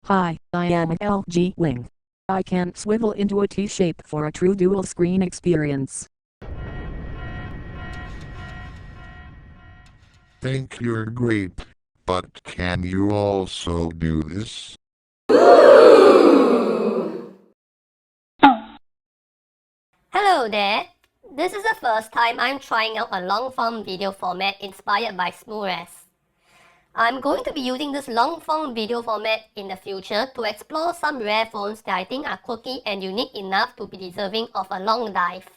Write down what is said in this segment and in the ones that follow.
Hi, I am an LG Wing. I can swivel into a T-shape for a true dual screen experience. Think you're great, but can you also do this? Hello there! This is the first time I'm trying out a long-form video format inspired by SmoothRes. I'm going to be using this long-form video format in the future to explore some rare phones that I think are quirky and unique enough to be deserving of a long dive.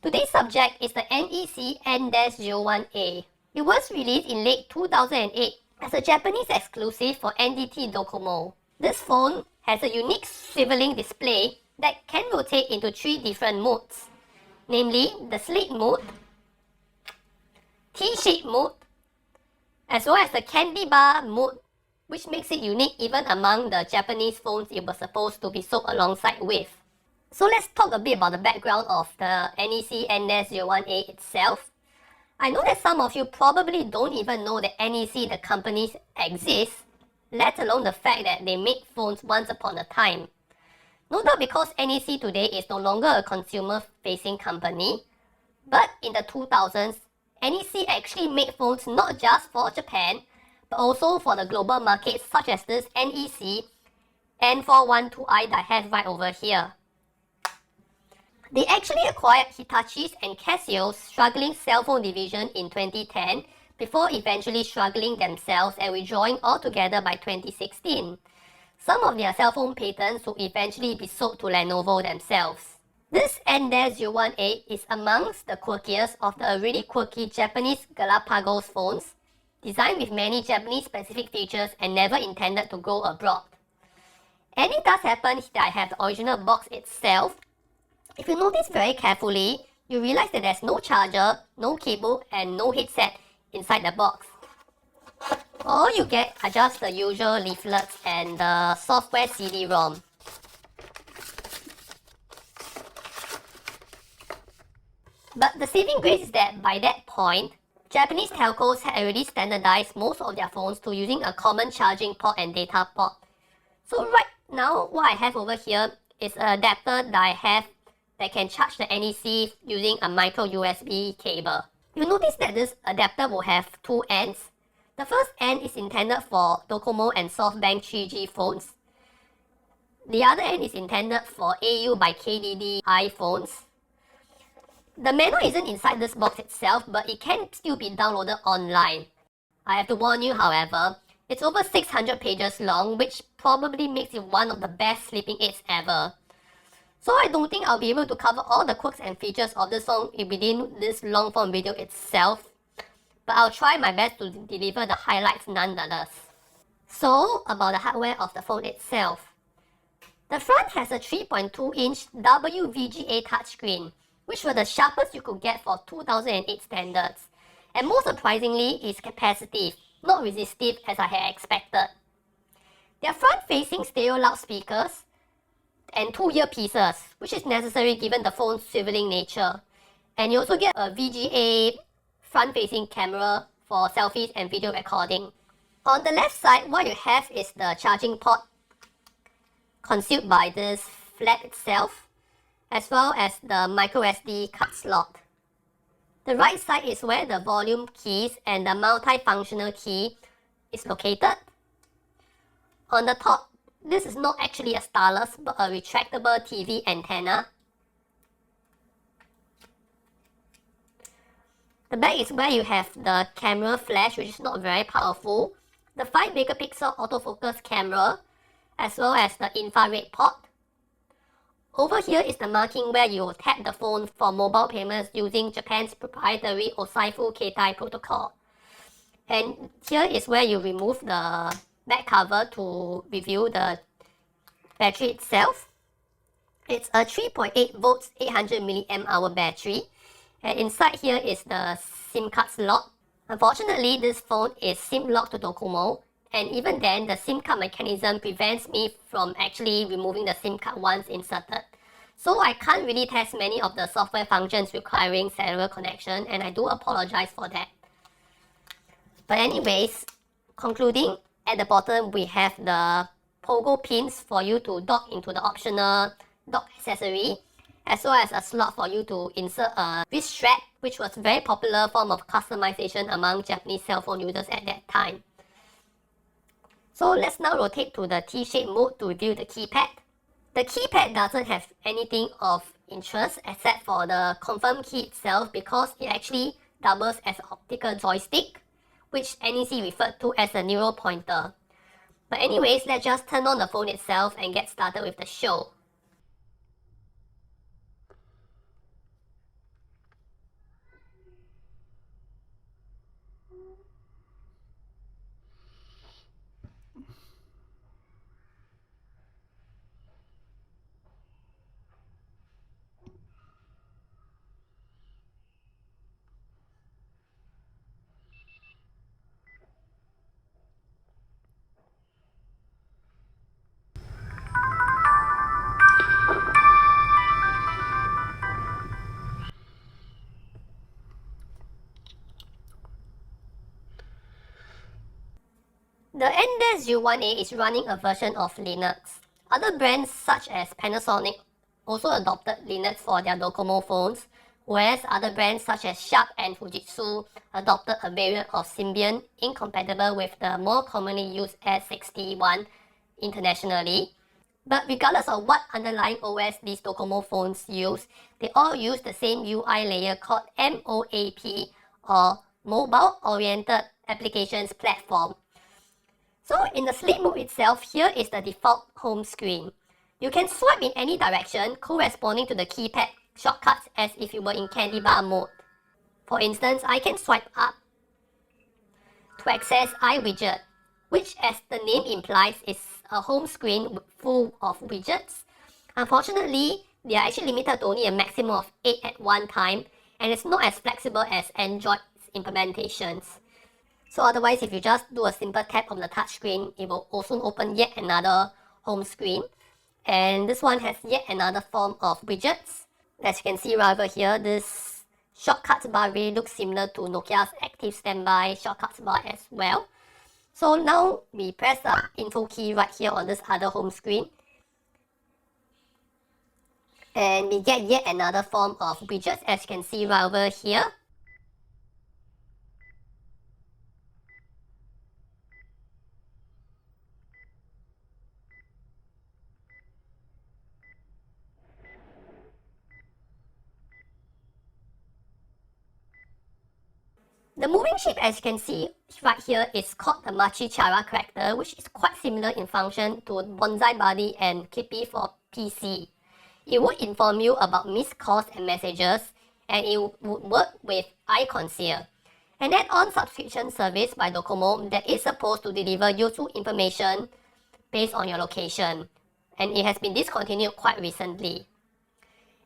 Today's subject is the NEC N-01A. It was released in late 2008 as a Japanese exclusive for NTT Docomo. This phone has a unique swivelling display that can rotate into 3 different modes, namely the Slate mode, T-shape mode, as well as the Candybar mode, which makes it unique even among the Japanese phones it was supposed to be sold alongside with. So let's talk a bit about the background of the NEC N-01A itself. I know that some of you probably don't even know that NEC the company exists, let alone the fact that they made phones once upon a time. No doubt because NEC today is no longer a consumer-facing company, but in the 2000s, NEC actually made phones not just for Japan, but also for the global markets such as this NEC N412i that I have right over here. They actually acquired Hitachi's and Casio's struggling cell phone division in 2010 before eventually struggling themselves and withdrawing altogether by 2016. Some of their cell phone patents will eventually be sold to Lenovo themselves. This N-01A is amongst the quirkiest of the really quirky Japanese Galapagos phones, designed with many Japanese specific features and never intended to go abroad. And it does happen that I have the original box itself. If you notice very carefully, you realize that there's no charger, no cable, and no headset inside the box. All you get are just the usual leaflets and the software CD-ROM. But the saving grace is that by that point, Japanese telcos had already standardized most of their phones to using a common charging port and data port. So right now, what I have over here is an adapter that I have that can charge the NEC using a micro USB cable. You'll notice that this adapter will have 2 ends. The first end is intended for Docomo and SoftBank 3G phones. The other end is intended for AU by KDD iPhones. The manual isn't inside this box itself, but it can still be downloaded online. I have to warn you, however, it's over 600 pages long, which probably makes it one of the best sleeping aids ever. So I don't think I'll be able to cover all the quirks and features of this phone within this long form video itself, but I'll try my best to deliver the highlights nonetheless. So, about the hardware of the phone itself. The front has a 3.2-inch WVGA touchscreen, which were the sharpest you could get for 2008 standards, and most surprisingly is capacitive, not resistive as I had expected. There are front-facing stereo loudspeakers and 2 earpieces, which is necessary given the phone's swiveling nature, and you also get a VGA front-facing camera for selfies and video recording. On the left side, what you have is the charging port concealed by this flap itself, as well as the microSD card slot. The right side is where the volume keys and the multifunctional key is located. On the top, this is not actually a stylus but a retractable TV antenna. The back is where you have the camera flash, which is not very powerful, the 5 megapixel autofocus camera, as well as the infrared port. Over here is the marking where you tap the phone for mobile payments using Japan's proprietary Osaifu-Keitai protocol. And here is where you remove the back cover to reveal the battery itself. It's a 3.8 volts 800 mAh battery. And inside here is the SIM card slot. Unfortunately, this phone is SIM locked to Docomo, and even then, the SIM card mechanism prevents me from actually removing the SIM card once inserted. So I can't really test many of the software functions requiring cellular connection, and I do apologize for that. But anyways, concluding, at the bottom we have the pogo pins for you to dock into the optional dock accessory, as well as a slot for you to insert a wrist strap, which was a very popular form of customization among Japanese cell phone users at that time. So let's now rotate to the T-shape mode to review the keypad. The keypad doesn't have anything of interest except for the confirm key itself, because it actually doubles as an optical joystick, which NEC referred to as a neural pointer. But anyways, let's just turn on the phone itself and get started with the show. The N-U1A is running a version of Linux. Other brands such as Panasonic also adopted Linux for their Docomo phones, whereas other brands such as Sharp and Fujitsu adopted a variant of Symbian incompatible with the more commonly used S61 internationally. But regardless of what underlying OS these Docomo phones use, they all use the same UI layer called MOAP, or Mobile Oriented Applications Platform. So in the Slate mode itself, here is the default home screen. You can swipe in any direction corresponding to the keypad shortcuts as if you were in Candybar mode. For instance, I can swipe up to access iWidget, which as the name implies is a home screen full of widgets. Unfortunately, they are actually limited to only a maximum of 8 at one time, and it's not as flexible as Android's implementations. So otherwise, if you just do a simple tap on the touchscreen, it will also open yet another home screen. And this one has yet another form of widgets. As you can see right over here, this shortcuts bar really looks similar to Nokia's active standby shortcuts bar as well. So now we press the info key right here on this other home screen, and we get yet another form of widgets, as you can see right over here. The moving shape, as you can see right here, is called the Machi-Chara character, which is quite similar in function to Bonsai Buddy and Clippy for PC. It would inform you about missed calls and messages, and it would work with i-Concier, an add-on subscription service by Docomo that is supposed to deliver useful information based on your location, and it has been discontinued quite recently.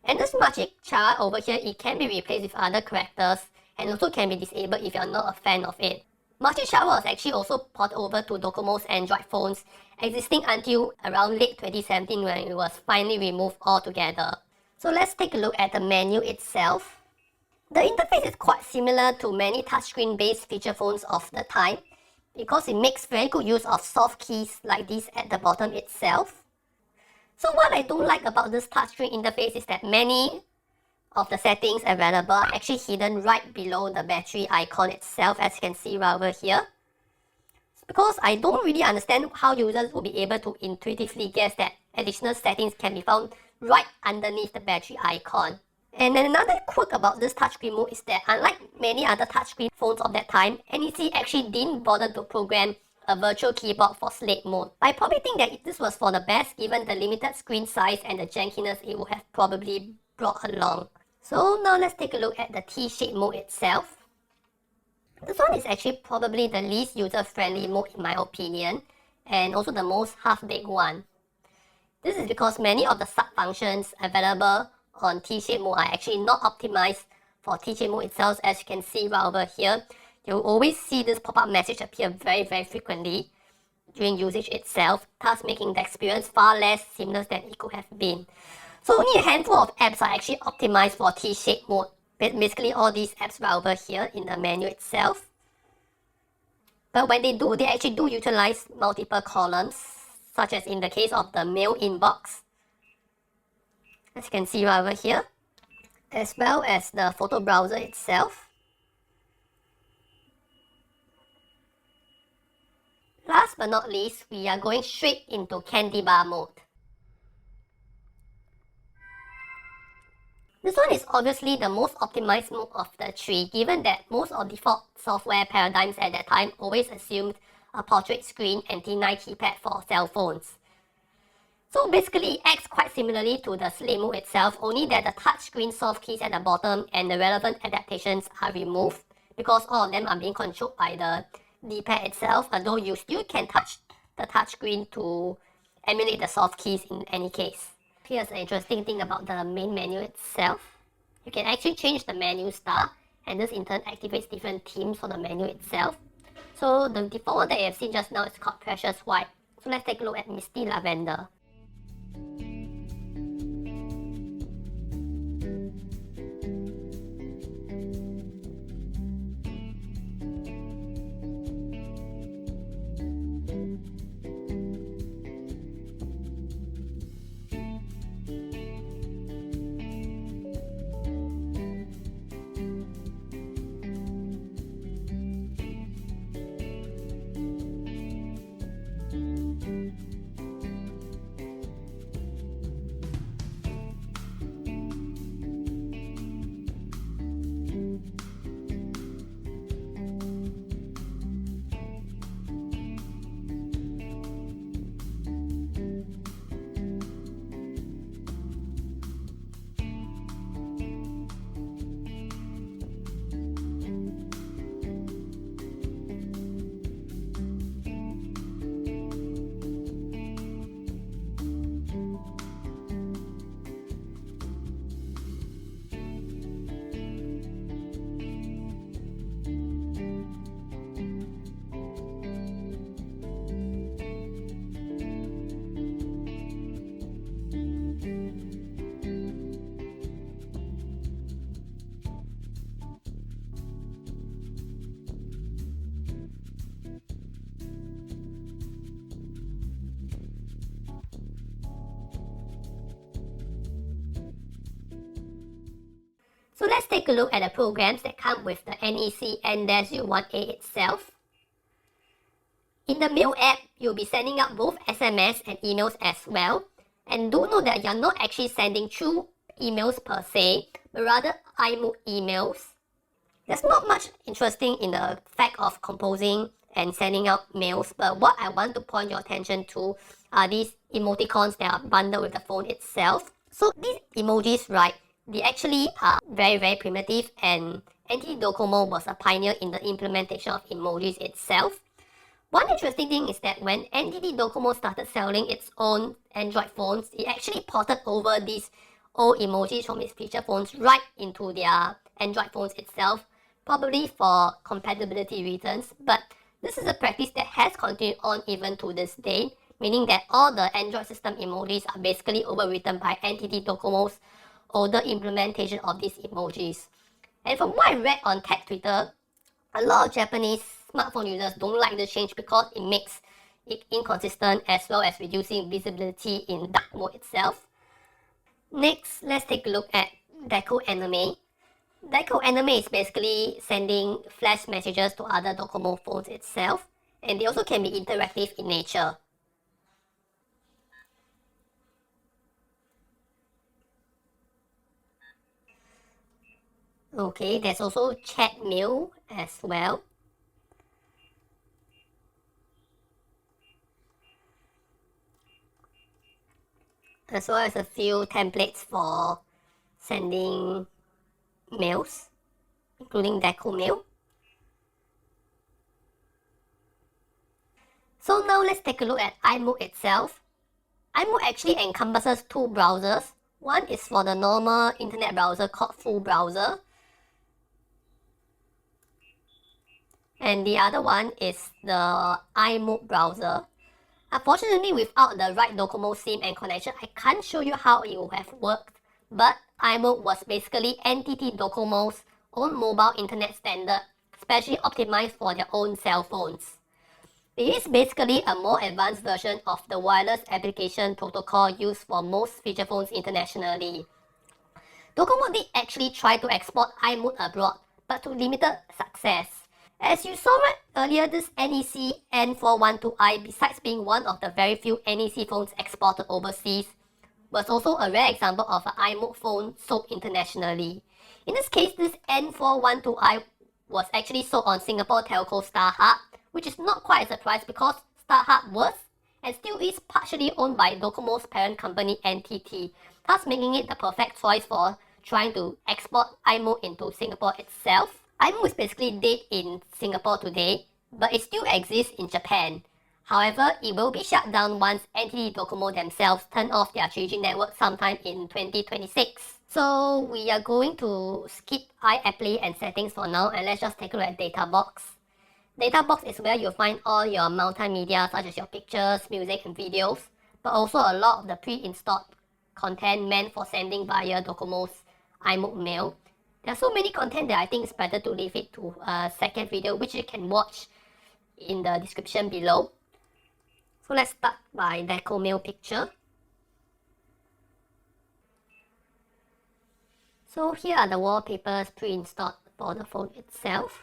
And this Machi-Chara over here, it can be replaced with other characters, and also can be disabled if you're not a fan of it. Machi-Chara was actually also ported over to Docomo's Android phones, existing until around late 2017 when it was finally removed altogether. So let's take a look at the menu itself. The interface is quite similar to many touchscreen based feature phones of the time, because it makes very good use of soft keys like this at the bottom itself. So what I don't like about this touchscreen interface is that many of the settings available are actually hidden right below the battery icon itself, as you can see right over here. Because I don't really understand how users will be able to intuitively guess that additional settings can be found right underneath the battery icon. And then another quirk about this touchscreen mode is that unlike many other touchscreen phones of that time, NEC actually didn't bother to program a virtual keyboard for Slate mode. I probably think that this was for the best given the limited screen size and the jankiness it would have probably brought along. So now let's take a look at the T-shape mode itself. This one is actually probably the least user-friendly mode in my opinion, and also the most half-baked one. This is because many of the sub-functions available on T-shape mode are actually not optimized for T-shape mode itself. As you can see right over here, you'll always see this pop-up message appear very frequently during usage itself, thus making the experience far less seamless than it could have been. So only a handful of apps are actually optimized for T-shape mode. Basically all these apps right over here in the menu itself. But when they actually do utilize multiple columns, such as in the case of the mail inbox, as you can see right over here, as well as the photo browser itself. Last but not least, we are going straight into Candybar mode. This one is obviously the most optimized mode of the three, given that most of default software paradigms at that time always assumed a portrait screen and T9 keypad for cell phones. So basically it acts quite similarly to the Slate mode itself, only that the touchscreen soft keys at the bottom and the relevant adaptations are removed, because all of them are being controlled by the D-pad itself, although you still can touch the touchscreen to emulate the soft keys in any case. Here's an interesting thing about the main menu itself. You can actually change the menu star, and this in turn activates different themes for the menu itself. So the default one that you have seen just now is called Precious White. So let's take a look at Misty Lavender. So let's take a look at the programs that come with the NEC N-01A itself. In the Mail app, you'll be sending out both SMS and emails as well. And do note that you're not actually sending through emails per se, but rather iMode emails. There's not much interesting in the fact of composing and sending out mails, but what I want to point your attention to are these emoticons that are bundled with the phone itself. So these emojis, right, they actually are very primitive, and NTT Docomo was a pioneer in the implementation of emojis itself. One interesting thing is that when NTT Docomo started selling its own Android phones, it actually ported over these old emojis from its feature phones right into their Android phones itself, probably for compatibility reasons, but this is a practice that has continued on even to this day, meaning that all the Android system emojis are basically overwritten by NTT Docomo's older implementation of these emojis. And from what I read on tech Twitter, a lot of Japanese smartphone users don't like the change because it makes it inconsistent as well as reducing visibility in dark mode itself. Next, let's take a look at Deco Anime. Deco Anime is basically sending flash messages to other Docomo phones itself, and they also can be interactive in nature. Okay, there's also chat mail as well. As well as a few templates for sending mails, including Deco Mail. So now let's take a look at iMode itself. iMode actually encompasses two browsers. One is for the normal internet browser called Full Browser, and the other one is the iMode browser. Unfortunately, without the right Docomo SIM and connection, I can't show you how it would have worked, but iMode was basically NTT Docomo's own mobile internet standard, specially optimized for their own cell phones. It is basically a more advanced version of the wireless application protocol used for most feature phones internationally. Docomo did actually try to export iMode abroad, but to limited success. As you saw right earlier, this NEC N412i, besides being one of the very few NEC phones exported overseas, was also a rare example of an iMode phone sold internationally. In this case, this N412i was actually sold on Singapore telco StarHub, which is not quite a surprise because StarHub was and still is partially owned by Docomo's parent company NTT, thus making it the perfect choice for trying to export iMode into Singapore itself. iMode is basically dead in Singapore today, but it still exists in Japan. However, it will be shut down once NTT Docomo themselves turn off their 3G network sometime in 2026. So we are going to skip i-appli and settings for now, and let's just take a look at data box. Data box is where you'll find all your multimedia such as your pictures, music and videos, but also a lot of the pre-installed content meant for sending via Docomo's iMode mail. There are so many content that I think it's better to leave it to a second video, which you can watch in the description below. So let's start by Deco mail picture. So here are the wallpapers pre-installed for the phone itself.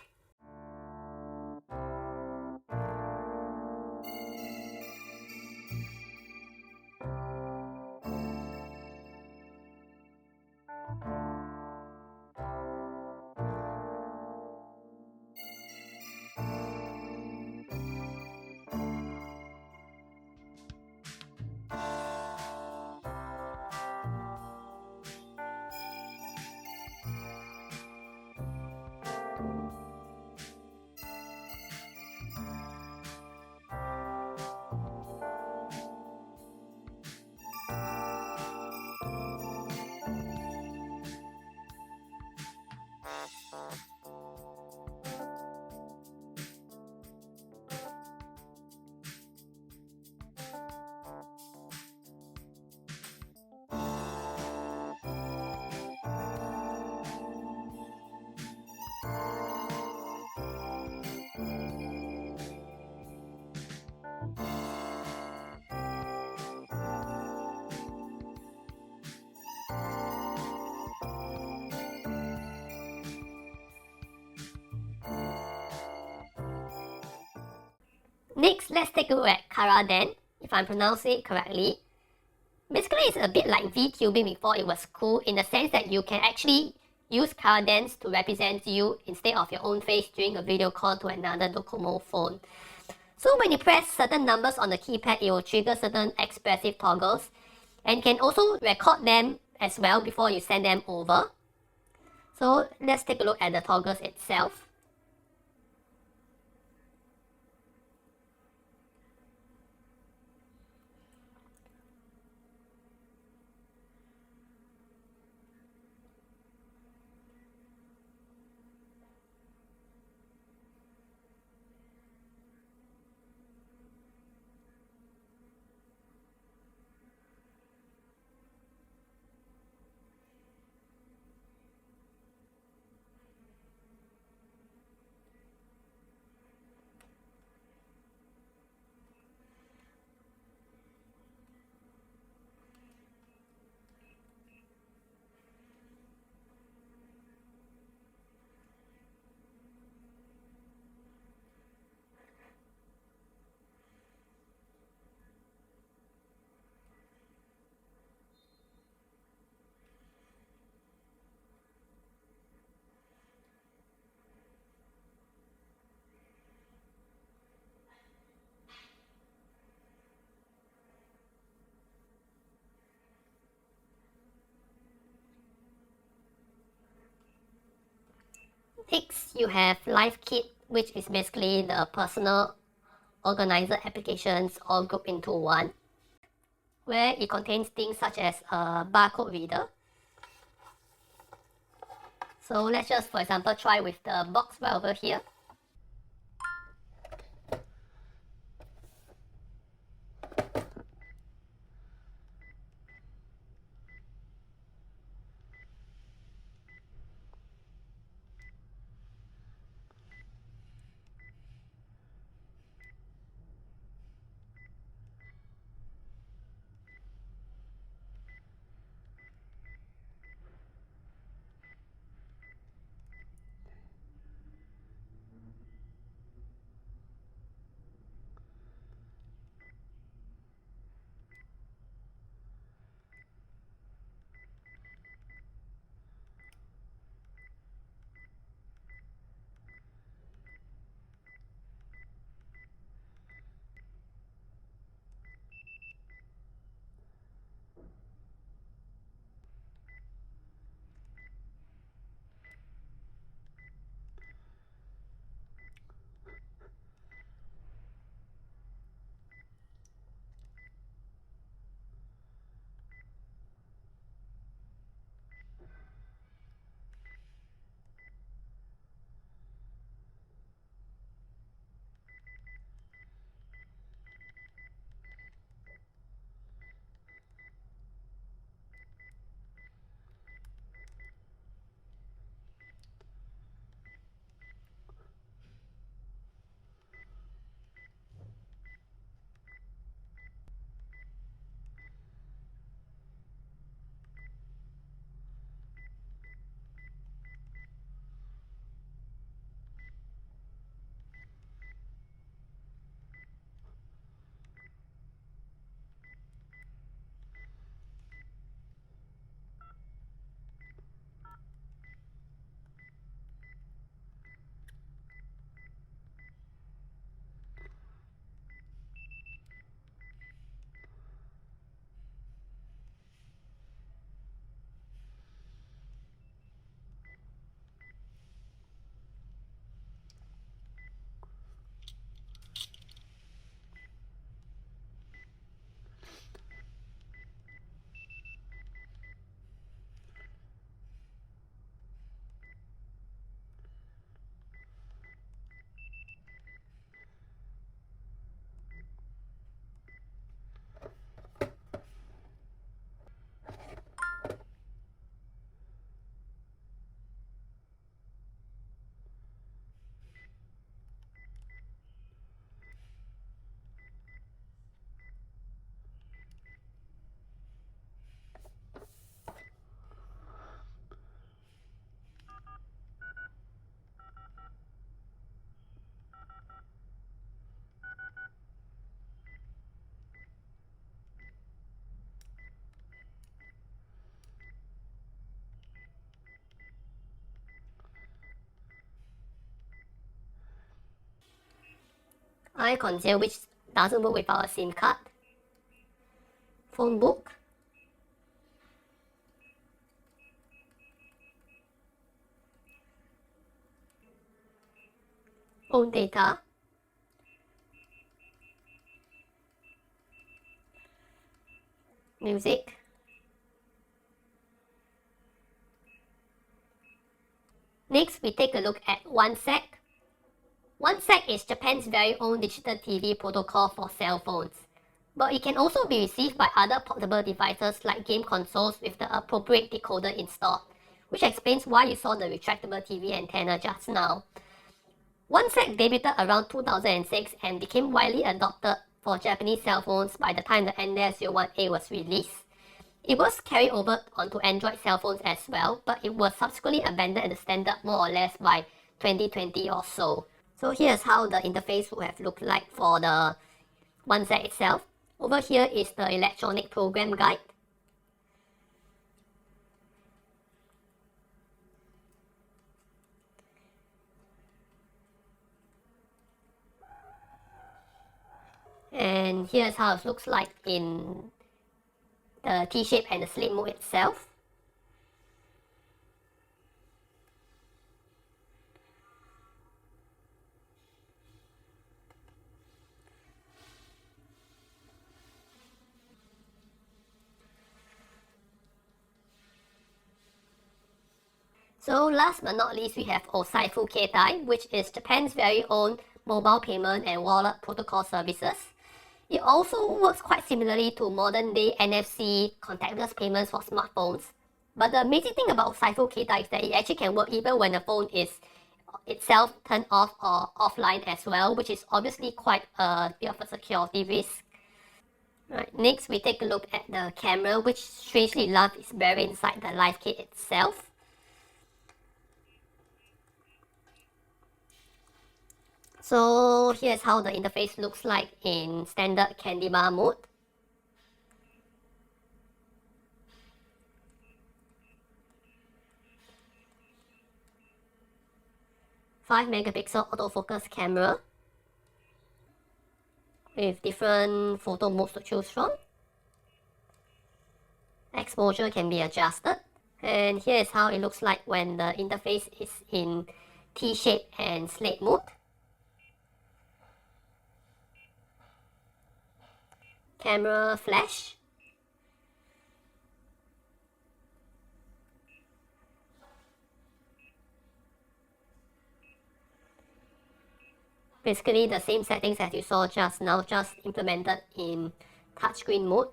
Next, let's take a look at Chara-Den, if I'm pronouncing it correctly. Basically, it's a bit like Vtubing before it was cool, in the sense that you can actually use Chara-Dens to represent you instead of your own face during a video call to another Docomo phone. So when you press certain numbers on the keypad, it will trigger certain expressive toggles, and can also record them as well before you send them over. So let's take a look at the toggles itself. Next, you have Lifekit, which is basically the personal organizer applications all grouped into one, where it contains things such as a barcode reader. So let's just, for example, try with the box right over here. i-Concier, which doesn't work without a SIM card. Phonebook. Own data. Music. Next, we take a look at OneSec. OneSec is Japan's very own digital TV protocol for cell phones, but it can also be received by other portable devices like game consoles with the appropriate decoder installed, which explains why you saw the retractable TV antenna just now. OneSec debuted around 2006 and became widely adopted for Japanese cell phones by the time the NEC-N was released. It was carried over onto Android cell phones as well, but it was subsequently abandoned as a standard more or less by 2020 or so. So here's how the interface would have looked like for the OneSec itself. Over here is the electronic program guide. And here's how it looks like in the T-shape and the Slate mode itself. So last but not least, we have Osaifu-Keitai, which is Japan's very own mobile payment and wallet protocol services. It also works quite similarly to modern-day NFC contactless payments for smartphones. But the amazing thing about Osaifu-Keitai is that it actually can work even when the phone is itself turned off or offline as well, which is obviously quite a bit of a security risk. Right, next we take a look at the camera, which strangely enough is buried inside the Lifekit itself. So here's how the interface looks like in standard Candybar mode. (5-megapixel autofocus camera with different photo modes to choose from. Exposure can be adjusted. And here is how it looks like when the interface is in T-shape and Slate mode. Camera flash. Basically the same settings as you saw just now, just implemented in touchscreen mode.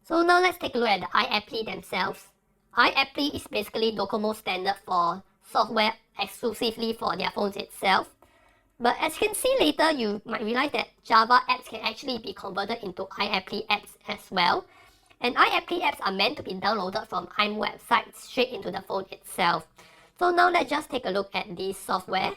So now let's take a look at the i-appli themselves. i-appli is basically Docomo's standard for software exclusively for their phones itself. But as you can see later, you might realize that Java apps can actually be converted into i-appli apps as well. And i-appli apps are meant to be downloaded from iMode websites straight into the phone itself. So now let's just take a look at this software.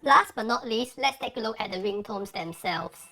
Last but not least, let's take a look at the ringtones themselves.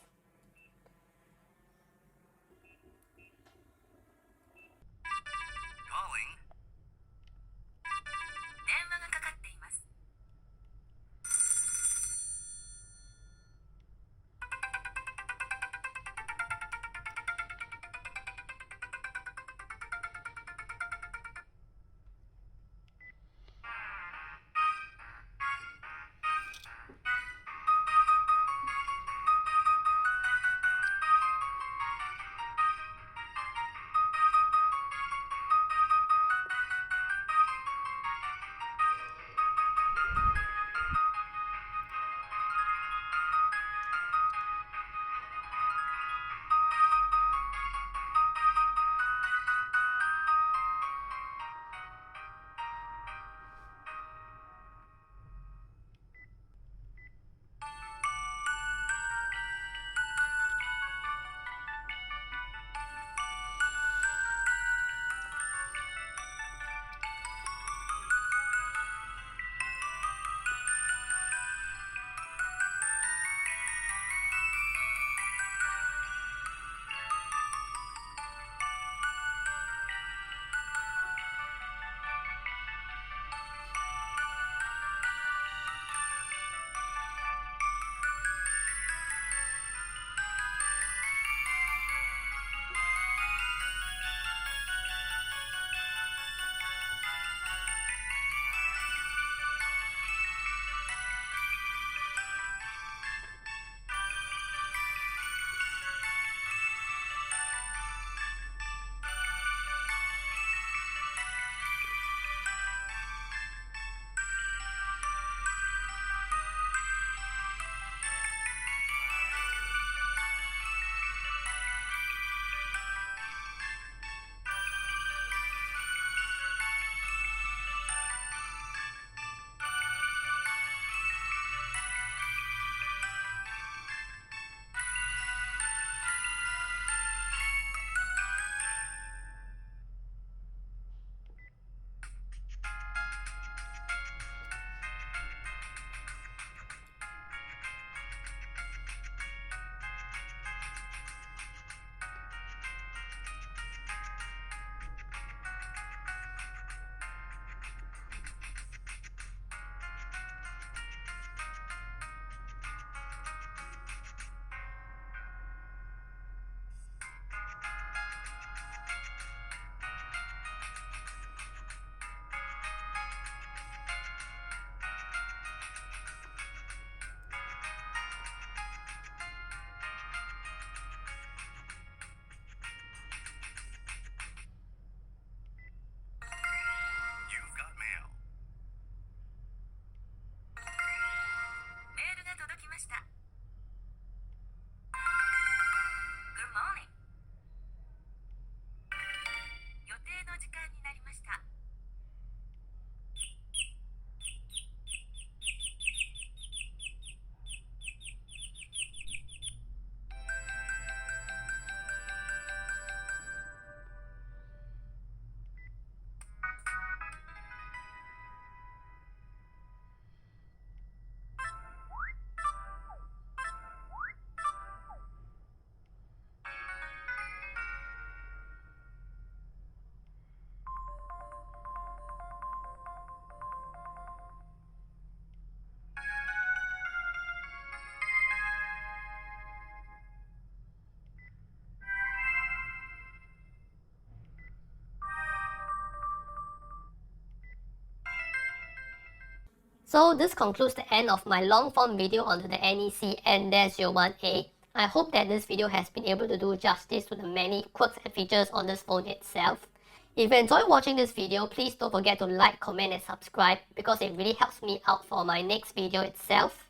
So this concludes the end of my long form video onto the NEC N-01A. I hope that this video has been able to do justice to the many quirks and features on this phone itself. If you enjoyed watching this video, please don't forget to like, comment and subscribe because it really helps me out for my next video itself.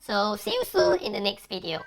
So see you soon in the next video.